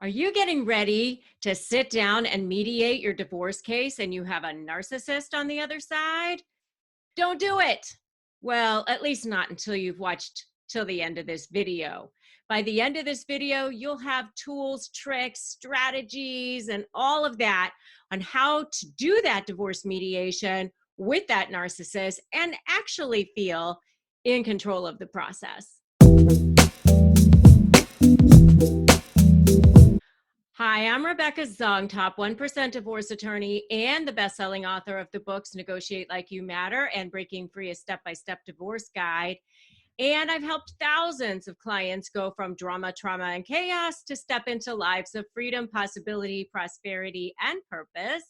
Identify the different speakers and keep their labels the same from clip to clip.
Speaker 1: Are you getting ready to sit down and mediate your divorce case and you have a narcissist on the other side? Don't do it. Well, at least not until you've watched till the end of this video. By the end of this video, you'll have tools, tricks, strategies, and all of that on how to do that divorce mediation with that narcissist and actually feel in control of the process. Hi, I'm Rebecca Zung, top 1% divorce attorney and the best-selling author of the books Negotiate Like You Matter and Breaking Free, a Step-by-Step Divorce Guide. And I've helped thousands of clients go from drama, trauma, and chaos to step into lives of freedom, possibility, prosperity, and purpose.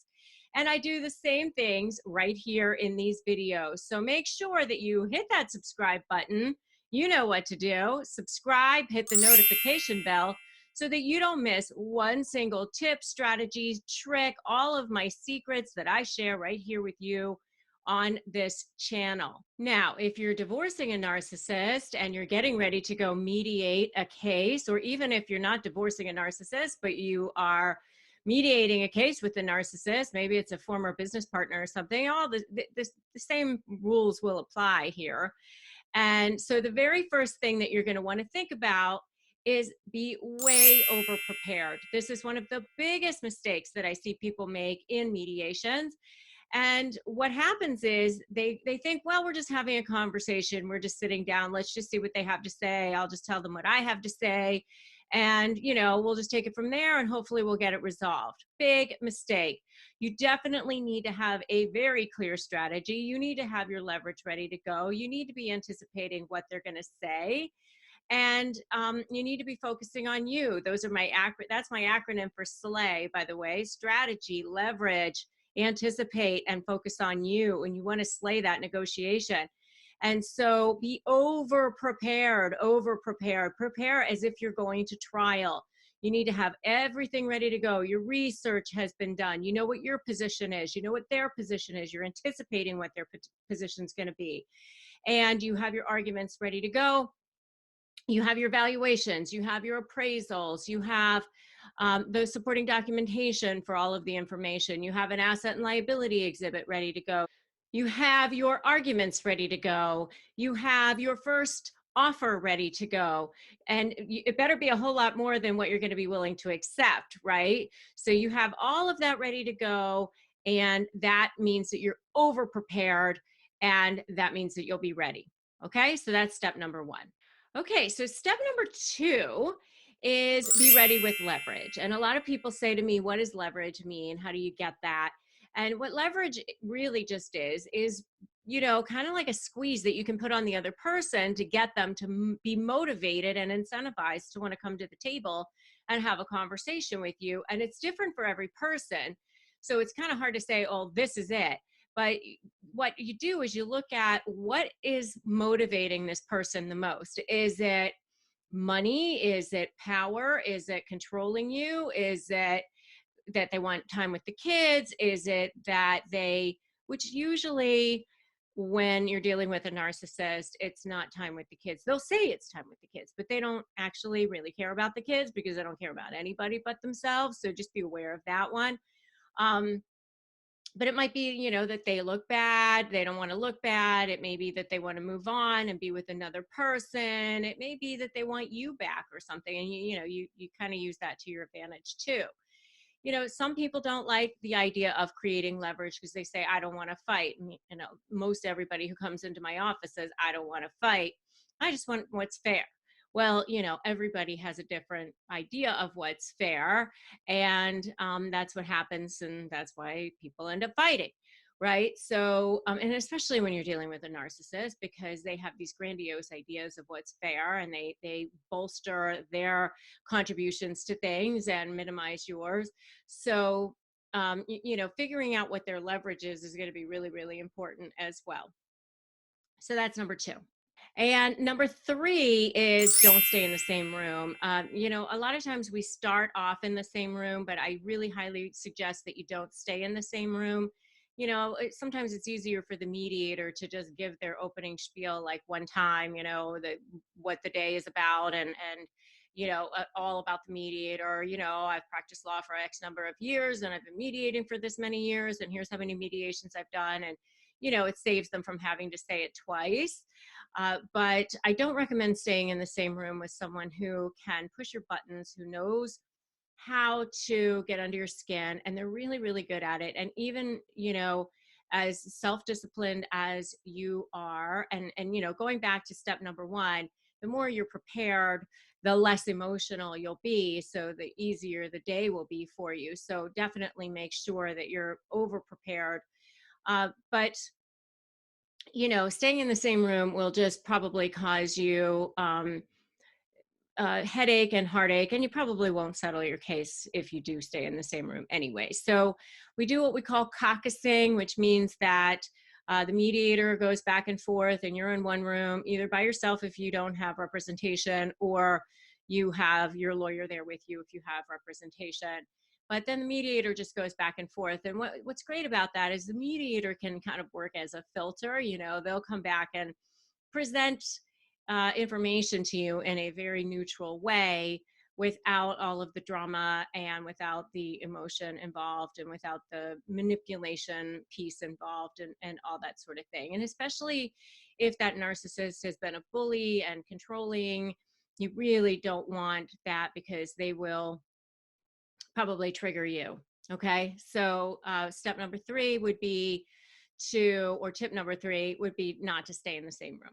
Speaker 1: And I do the same things right here in these videos. So make sure that you hit that subscribe button. You know what to do. Subscribe, hit the notification bell so that you don't miss one single tip, strategy, trick, all of my secrets that I share right here with you on this channel. Now, if you're divorcing a narcissist and you're getting ready to go mediate a case, or even if you're not divorcing a narcissist, but you are mediating a case with the narcissist, maybe it's a former business partner or something, all the same rules will apply here. And so the very first thing that you're going to want to think about is be way over prepared. This is one of the biggest mistakes that I see people make in mediations. And what happens is they think, well, we're just having a conversation. We're just sitting down. Let's just see what they have to say. I'll just tell them what I have to say. And, we'll just take it from there and hopefully we'll get it resolved. Big mistake. You definitely need to have a very clear strategy. You need to have your leverage ready to go. You need to be anticipating what they're going to say. And you need to be focusing on you. Those are that's my acronym for SLAY, by the way: strategy, leverage, anticipate, and focus on you. And you want to slay that negotiation. And so be over prepared. Prepare as if you're going to trial. You need to have everything ready to go. Your research has been done. You know what your position is. You know what their position is. You're anticipating what their position is going to be. And you have your arguments ready to go. You have your valuations, you have your appraisals, you have the supporting documentation for all of the information. You have an asset and liability exhibit ready to go. You have your arguments ready to go. You have your first offer ready to go. And it better be a whole lot more than what you're going to be willing to accept, right? So you have all of that ready to go. And that means that you're over prepared. And that means that you'll be ready. Okay, so that's step number one. Okay, so step number two is be ready with leverage. And a lot of people say to me, what does leverage mean? How do you get that? And what leverage really just is, kind of like a squeeze that you can put on the other person to get them to be motivated and incentivized to want to come to the table and have a conversation with you. And it's different for every person. So it's kind of hard to say, oh, this is it. But what you do is you look at what is motivating this person the most. Is it money? Is it power? Is it controlling you? Is it that they want time with the kids? Is it that which usually when you're dealing with a narcissist, it's not time with the kids. They'll say it's time with the kids, but they don't actually really care about the kids because they don't care about anybody but themselves. So just be aware of that one. But it might be, that they look bad. They don't want to look bad. It may be that they want to move on and be with another person. It may be that they want you back or something. And you kind of use that to your advantage too. Some people don't like the idea of creating leverage because they say, I don't want to fight. And, most everybody who comes into my office says, I don't want to fight. I just want what's fair. Well, everybody has a different idea of what's fair. And that's what happens. And that's why people end up fighting. Right. So, and especially when you're dealing with a narcissist, because they have these grandiose ideas of what's fair and they bolster their contributions to things and minimize yours. So, figuring out what their leverage is going to be really, really important as well. So that's number two. And number three is don't stay in the same room. A lot of times we start off in the same room, but I really highly suggest that you don't stay in the same room. Sometimes it's easier for the mediator to just give their opening spiel like one time, what the day is about and all about the mediator. I've practiced law for X number of years and I've been mediating for this many years, and here's how many mediations I've done. And, it saves them from having to say it twice. But I don't recommend staying in the same room with someone who can push your buttons, who knows how to get under your skin, and they're really, really good at it. And even, as self-disciplined as you are, and going back to step number one, the more you're prepared, the less emotional you'll be, so the easier the day will be for you. So definitely make sure that you're over prepared. But staying in the same room will just probably cause you headache and heartache, and you probably won't settle your case if you do stay in the same room anyway. So we do what we call caucusing, which means that the mediator goes back and forth, and you're in one room, either by yourself if you don't have representation, or you have your lawyer there with you if you have representation. But then the mediator just goes back and forth. And what's great about that is the mediator can kind of work as a filter. They'll come back and present information to you in a very neutral way, without all of the drama and without the emotion involved and without the manipulation piece involved, and all that sort of thing. And especially if that narcissist has been a bully and controlling, you really don't want that, because they will probably trigger you. Okay, so step number three would be tip number three would be not to stay in the same room.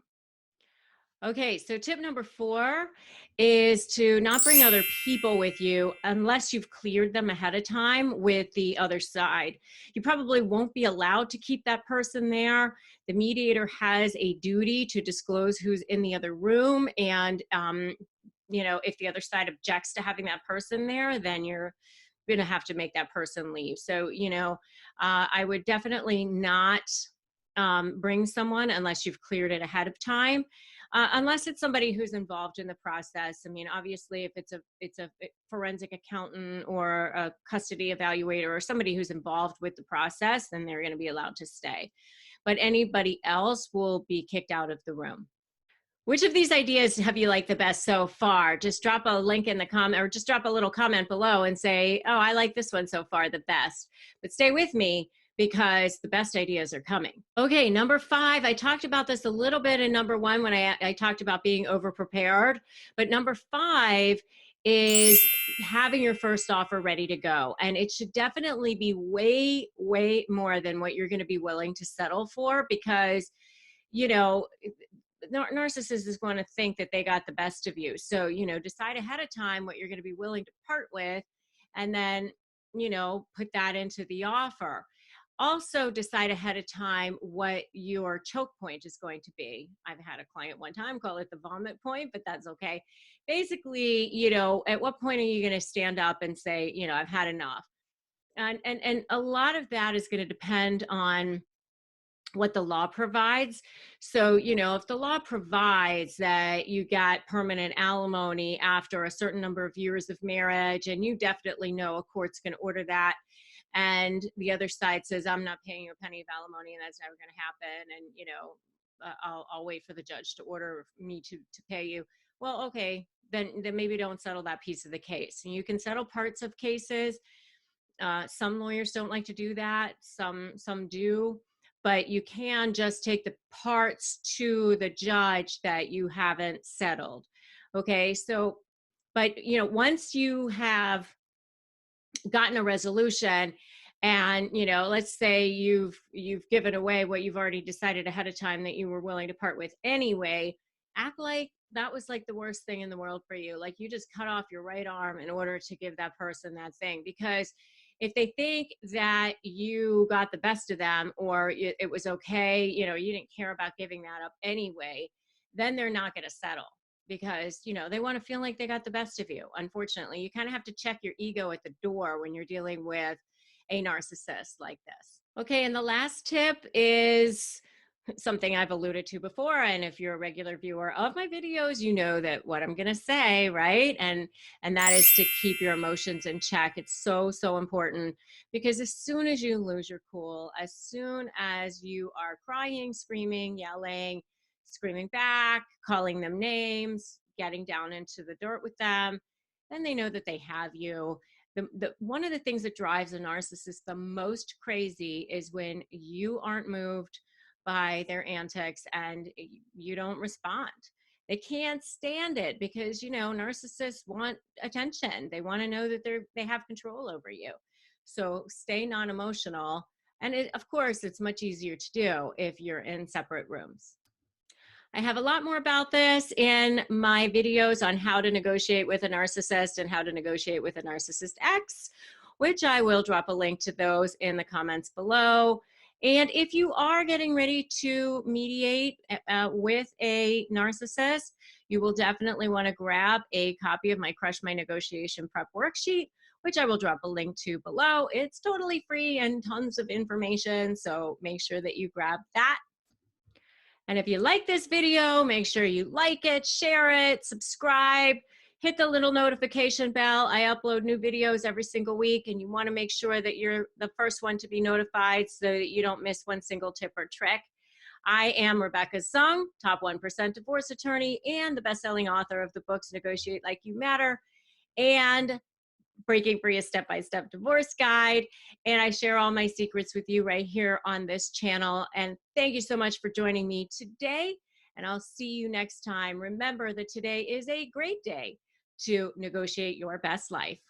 Speaker 1: Okay, so tip number four is to not bring other people with you unless you've cleared them ahead of time with the other side. You probably won't be allowed to keep that person there. The mediator has a duty to disclose who's in the other room, and if the other side objects to having that person there, then you're going to have to make that person leave. So I would definitely not bring someone unless you've cleared it ahead of time. Unless it's somebody who's involved in the process. I mean, obviously, if it's a forensic accountant or a custody evaluator or somebody who's involved with the process, then they're going to be allowed to stay. But anybody else will be kicked out of the room. Which of these ideas have you liked the best so far? Just drop a link in the comment, or just drop a little comment below and say, oh, I like this one so far the best. But stay with me, because the best ideas are coming. Okay, number five, I talked about this a little bit in number one when I talked about being over-prepared, but number five is having your first offer ready to go. And it should definitely be way, way more than what you're gonna be willing to settle for, because, narcissists is going to think that they got the best of you. So, decide ahead of time what you're going to be willing to part with, and then, put that into the offer. Also decide ahead of time what your choke point is going to be. I've had a client one time call it the vomit point, but that's okay. Basically, at what point are you going to stand up and say, I've had enough? And a lot of that is going to depend on what the law provides. So, if the law provides that you got permanent alimony after a certain number of years of marriage, and you definitely know a court's going to order that, and the other side says, I'm not paying you a penny of alimony, and that's never going to happen, and I'll wait for the judge to order me to pay you. Well, okay, then maybe don't settle that piece of the case. And you can settle parts of cases. Some lawyers don't like to do that. Some do. But you can just take the parts to the judge that you haven't settled. Okay, so, but once you have gotten a resolution, and let's say you've given away what you've already decided ahead of time that you were willing to part with anyway, act like that was like the worst thing in the world for you. Like you just cut off your right arm in order to give that person that thing. Because if they think that you got the best of them, or it was okay, you didn't care about giving that up anyway, then they're not going to settle, because they want to feel like they got the best of you. Unfortunately, you kind of have to check your ego at the door when you're dealing with a narcissist like this. Okay, and the last tip is something I've alluded to before, and if you're a regular viewer of my videos, you know that what I'm going to say, right? And that is to keep your emotions in check. It's so, so important, because as soon as you lose your cool, as soon as you are crying, screaming, yelling, screaming back, calling them names, getting down into the dirt with them, then they know that they have you. One of the things that drives a narcissist the most crazy is when you aren't moved by their antics and you don't respond. They can't stand it because, you know, narcissists want attention. They want to know that they have control over you. So stay non-emotional. And of course, it's much easier to do if you're in separate rooms. I have a lot more about this in my videos on how to negotiate with a narcissist and how to negotiate with a narcissist X, which I will drop a link to those in the comments below. And if you are getting ready to mediate with a narcissist, you will definitely want to grab a copy of my Crush My Negotiation Prep Worksheet, which I will drop a link to below. It's totally free and tons of information, so make sure that you grab that. And if you like this video, make sure you like it, share it, subscribe, hit the little notification bell. I upload new videos every single week, and you want to make sure that you're the first one to be notified so that you don't miss one single tip or trick. I am Rebecca Zung, top 1% divorce attorney and the best-selling author of the books Negotiate Like You Matter and Breaking Free, a step-by-step divorce guide. And I share all my secrets with you right here on this channel. And thank you so much for joining me today. And I'll see you next time. Remember that today is a great day to negotiate your best life.